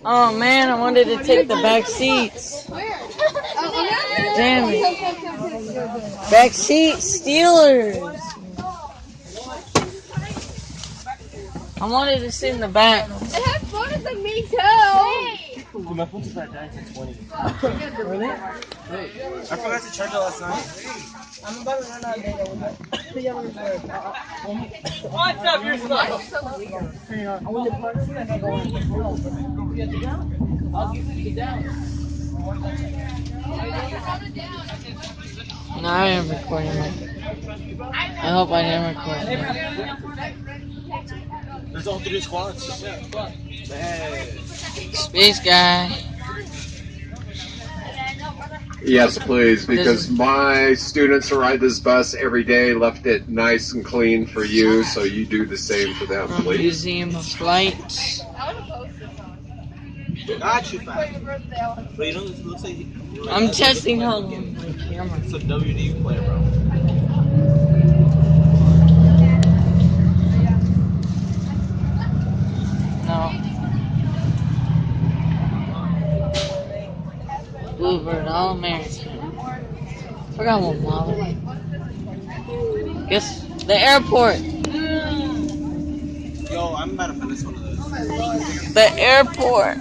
Oh man, I wanted to take the back seats. Damn it. Back seat Steelers. I wanted to sit in the back. It has photos of me too. Dude, my phone's at 9:20. Really? I forgot to charge it last night. I'm about to run out of data. What's up, your stuff? Hang on. I want to park here and I go in. I'll give you down. No, I am recording it. I hope I am recording it. There's all 3 squads. Space guy. Yes, please, because my students who ride this bus every day left it nice and clean for you, so you do the same for them, please. Museum of Flight. Got you, man. But you know, it looks like I'm testing how long my camera. it's a WD player, bro. No. Bluebird, All American. Forgot what model. Guess the airport. Yo, I'm about to finish one of those. The airport.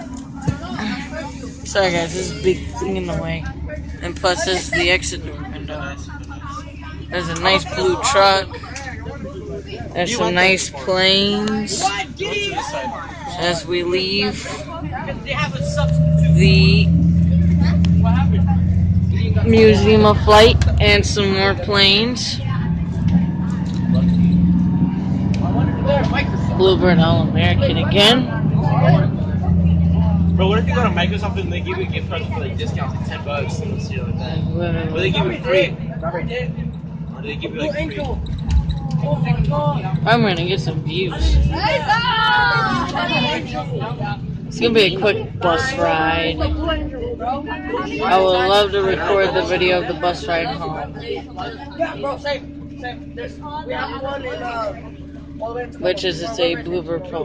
Sorry guys, there's a big thing in the way. And plus there's the exit door window. There's a nice blue truck. There's some nice planes. As we leave the Museum of Flight and some more planes. Bluebird All American again. Bro, what if you go to Microsoft and they give you a gift card for like discounts like $10 and shit like that? Or they give you free. Or they give you like free. I'm gonna get some views. It's gonna be a quick bus ride. I would love to record the video of the bus ride home. Which is, it's a Bluebird Pro.